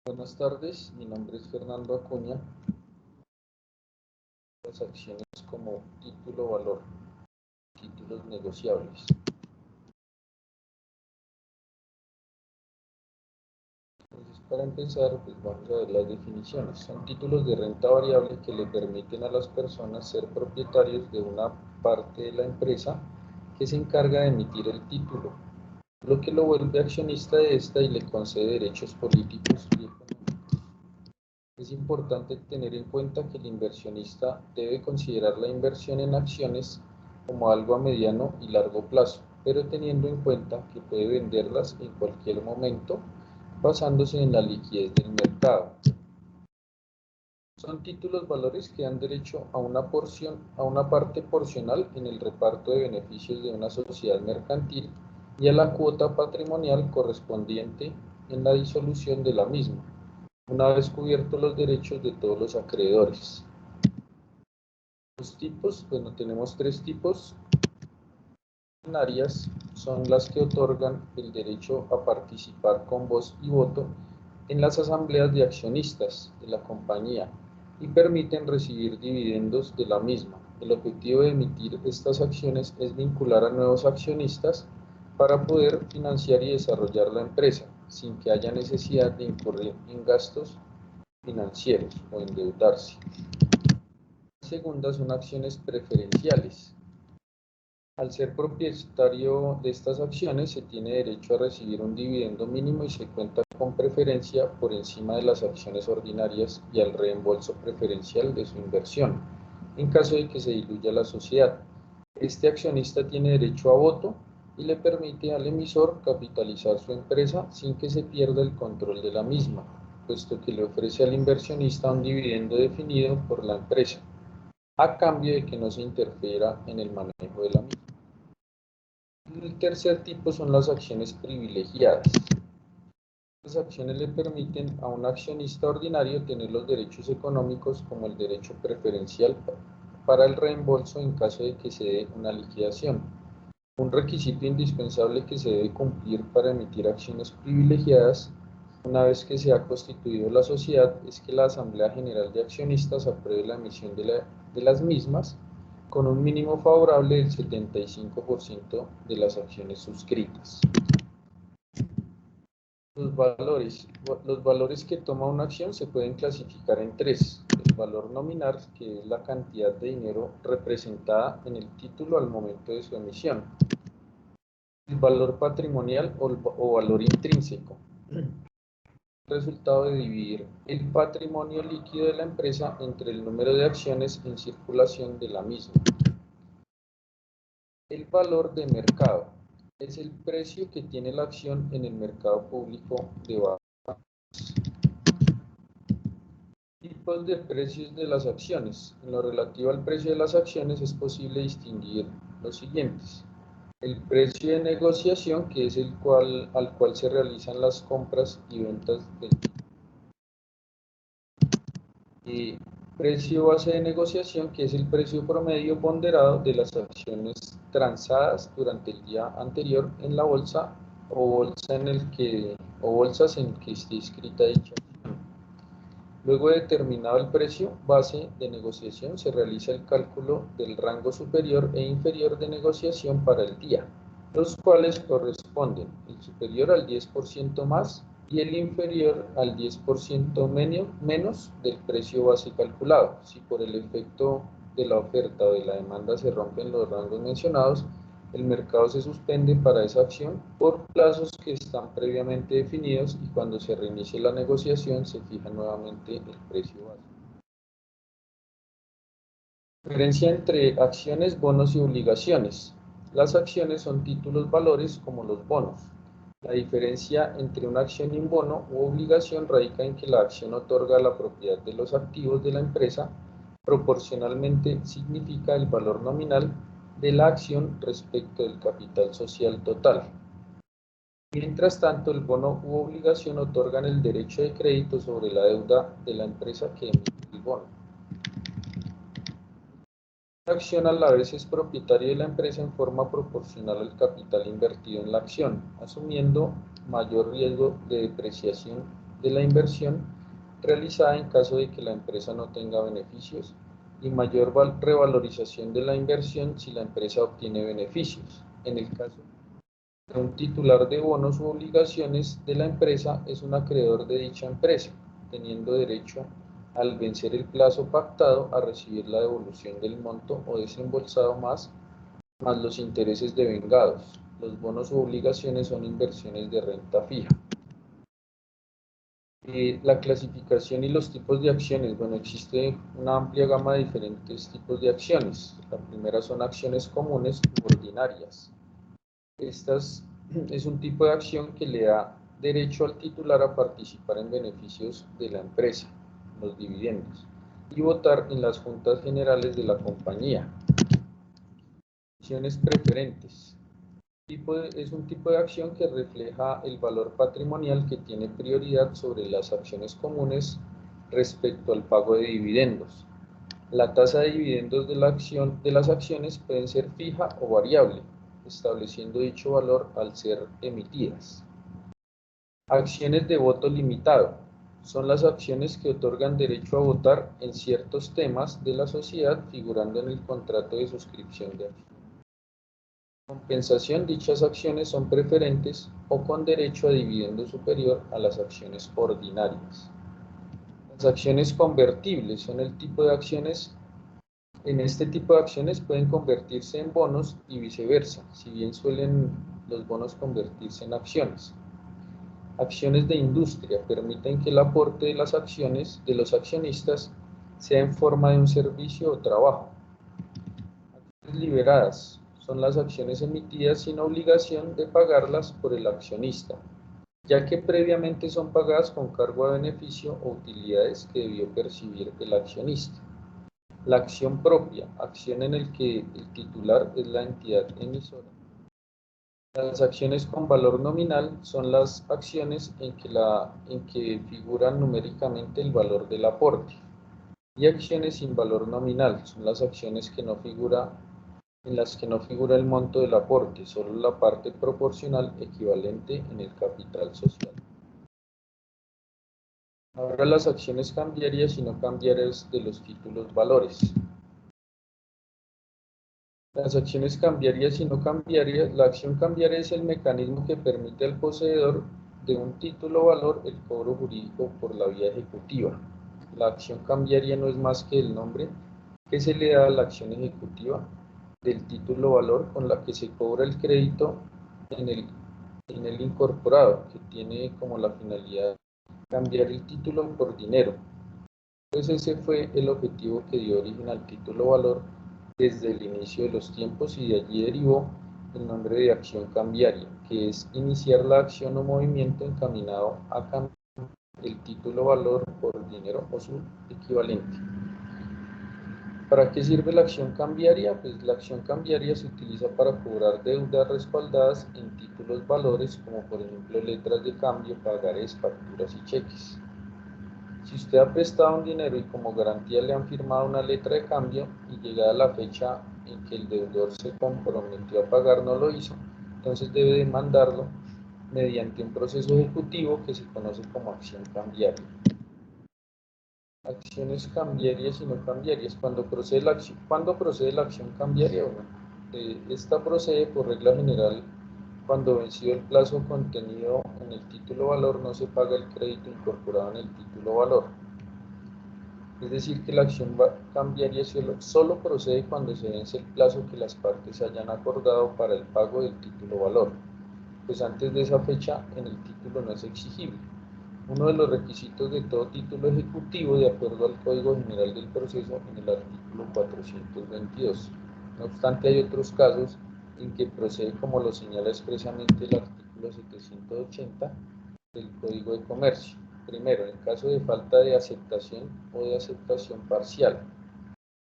Buenas tardes, mi nombre es Fernando Acuña. Las acciones como título valor, títulos negociables. Entonces, para empezar, pues vamos a ver las definiciones. Son títulos de renta variable que le permiten a las personas ser propietarios de una parte de la empresa que se encarga de emitir el título, lo que lo vuelve accionista de esta y le concede derechos políticos y económicos. Es importante tener en cuenta que el inversionista debe considerar la inversión en acciones como algo a mediano y largo plazo, pero teniendo en cuenta que puede venderlas en cualquier momento basándose en la liquidez del mercado. Son títulos valores que dan derecho a una parte porcional en el reparto de beneficios de una sociedad mercantil y a la cuota patrimonial correspondiente en la disolución de la misma, una vez cubiertos los derechos de todos los acreedores. Los tipos, bueno, tenemos tres tipos. Ordinarias son las que otorgan el derecho a participar con voz y voto en las asambleas de accionistas de la compañía y permiten recibir dividendos de la misma. El objetivo de emitir estas acciones es vincular a nuevos accionistas para poder financiar y desarrollar la empresa sin que haya necesidad de incurrir en gastos financieros o endeudarse. La segunda son acciones preferenciales. Al ser propietario de estas acciones, se tiene derecho a recibir un dividendo mínimo y se cuenta con preferencia por encima de las acciones ordinarias y al reembolso preferencial de su inversión, en caso de que se diluya la sociedad. Este accionista tiene derecho a voto y le permite al emisor capitalizar su empresa sin que se pierda el control de la misma, puesto que le ofrece al inversionista un dividendo definido por la empresa, a cambio de que no se interfiera en el manejo de la misma. El tercer tipo son las acciones privilegiadas. Estas acciones le permiten a un accionista ordinario tener los derechos económicos como el derecho preferencial para el reembolso en caso de que se dé una liquidación. Un requisito indispensable que se debe cumplir para emitir acciones privilegiadas una vez que se ha constituido la sociedad es que la Asamblea General de Accionistas apruebe la emisión de las mismas con un mínimo favorable del 75% de las acciones suscritas. Los valores que toma una acción se pueden clasificar en tres. El valor nominal, que es la cantidad de dinero representada en el título al momento de su emisión. El valor patrimonial o valor intrínseco. Resultado de dividir el patrimonio líquido de la empresa entre el número de acciones en circulación de la misma. El valor de mercado es el precio que tiene la acción en el mercado público de valores. Tipos de precios de las acciones. En lo relativo al precio de las acciones es posible distinguir los siguientes. El precio de negociación, que es al cual se realizan las compras y ventas del precio base de negociación, que es el precio promedio ponderado de las acciones transadas durante el día anterior en la bolsa o bolsas en que esté inscrita dicha acción. Luego de determinado el precio base de negociación, se realiza el cálculo del rango superior e inferior de negociación para el día, los cuales corresponden el superior al 10% más y el inferior al 10% menos del precio base calculado. Si por el efecto de la oferta o de la demanda se rompen los rangos mencionados, el mercado se suspende para esa acción por plazos que están previamente definidos y cuando se reinicie la negociación se fija nuevamente el precio base. Diferencia entre acciones, bonos y obligaciones. Las acciones son títulos valores como los bonos. La diferencia entre una acción y un bono u obligación radica en que la acción otorga la propiedad de los activos de la empresa, proporcionalmente significa el valor nominal de la acción respecto del capital social total. Mientras tanto, el bono u obligación otorgan el derecho de crédito sobre la deuda de la empresa que emite el bono. La acción a la vez es propietario de la empresa en forma proporcional al capital invertido en la acción, asumiendo mayor riesgo de depreciación de la inversión realizada en caso de que la empresa no tenga beneficios y mayor revalorización de la inversión si la empresa obtiene beneficios. En el caso de un titular de bonos u obligaciones de la empresa es un acreedor de dicha empresa, teniendo derecho al vencer el plazo pactado a recibir la devolución del monto o desembolsado más los intereses devengados. Los bonos u obligaciones son inversiones de renta fija. La clasificación y los tipos de acciones. Bueno, existe una amplia gama de diferentes tipos de acciones. La primera son acciones comunes u ordinarias. Estas es un tipo de acción que le da derecho al titular a participar en beneficios de la empresa, los dividendos, y votar en las juntas generales de la compañía. Acciones preferentes. Es un tipo de acción que refleja el valor patrimonial que tiene prioridad sobre las acciones comunes respecto al pago de dividendos. La tasa de dividendos de las acciones pueden ser fija o variable, estableciendo dicho valor al ser emitidas. Acciones de voto limitado. Son las acciones que otorgan derecho a votar en ciertos temas de la sociedad figurando en el contrato de suscripción de acciones. Compensación, dichas acciones son preferentes o con derecho a dividendo superior a las acciones ordinarias. Las acciones convertibles son el tipo de acciones. En este tipo de acciones pueden convertirse en bonos y viceversa, si bien suelen los bonos convertirse en acciones. Acciones de industria permiten que el aporte de las acciones de los accionistas sea en forma de un servicio o trabajo. Acciones liberadas son las acciones emitidas sin obligación de pagarlas por el accionista, ya que previamente son pagadas con cargo a beneficio o utilidades que debió percibir el accionista. La acción propia, acción en el que el titular es la entidad emisora. Las acciones con valor nominal son las acciones en que figura numéricamente el valor del aporte. Y acciones sin valor nominal son las acciones en las que no figura el monto del aporte, solo la parte proporcional equivalente en el capital social. Ahora las acciones cambiarias y no cambiarias de los títulos valores. Las acciones cambiarias y no cambiarias. La acción cambiaria es el mecanismo que permite al poseedor de un título valor el cobro jurídico por la vía ejecutiva. La acción cambiaria no es más que el nombre que se le da a la acción ejecutiva del título valor con la que se cobra el crédito en el incorporado, que tiene como la finalidad cambiar el título por dinero. Pues ese fue el objetivo que dio origen al título valor desde el inicio de los tiempos y de allí derivó el nombre de acción cambiaria, que es iniciar la acción o movimiento encaminado a cambiar el título valor por dinero o su equivalente. ¿Para qué sirve la acción cambiaria? Pues la acción cambiaria se utiliza para cobrar deudas respaldadas en títulos valores, como por ejemplo letras de cambio, pagares, facturas y cheques. Si usted ha prestado un dinero y como garantía le han firmado una letra de cambio y llegada la fecha en que el deudor se comprometió a pagar no lo hizo, entonces debe demandarlo mediante un proceso ejecutivo que se conoce como acción cambiaria. Acciones cambiarias y no cambiarias. ¿Cuándo procede la acción cambiaria? Bueno, esta procede por regla general cuando vencido el plazo contenido en el título valor no se paga el crédito incorporado en el título valor. Es decir, que la acción cambiaria solo procede cuando se vence el plazo que las partes hayan acordado para el pago del título valor, pues antes de esa fecha en el título no es exigible. Uno de los requisitos de todo título ejecutivo, de acuerdo al Código General del Proceso en el artículo 422. No obstante, hay otros casos en que procede como lo señala expresamente el artículo 780 del Código de Comercio. Primero, en caso de falta de aceptación o de aceptación parcial.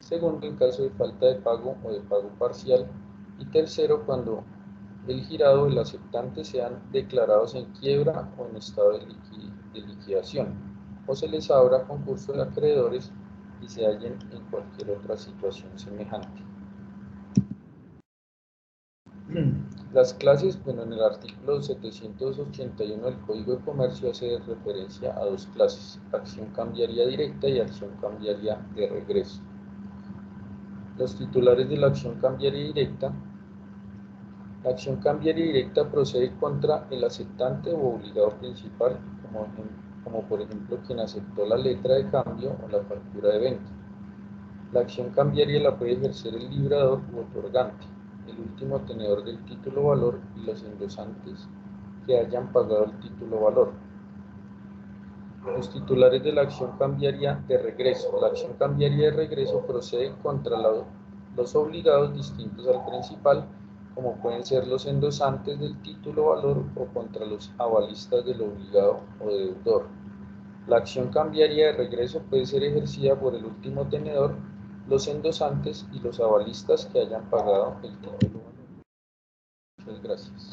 Segundo, en caso de falta de pago o de pago parcial. Y tercero, cuando el girado o el aceptante sean declarados en quiebra o en estado de liquidación, o se les abra concurso de acreedores y se hallen en cualquier otra situación semejante. Las clases, bueno, en el artículo 781 del Código de Comercio hace referencia a dos clases, acción cambiaria directa y acción cambiaria de regreso. Los titulares de la acción cambiaria directa. La acción cambiaria directa procede contra el aceptante o obligado principal, como por ejemplo quien aceptó la letra de cambio o la factura de venta. La acción cambiaria la puede ejercer el librador u otorgante, el último tenedor del título valor y los endosantes que hayan pagado el título valor. Los titulares de la acción cambiaria de regreso. La acción cambiaria de regreso procede contra los obligados distintos al principal, como pueden ser los endosantes del título valor o contra los avalistas del obligado o deudor. La acción cambiaria de regreso puede ser ejercida por el último tenedor, los endosantes y los avalistas que hayan pagado el título valor. Muchas gracias.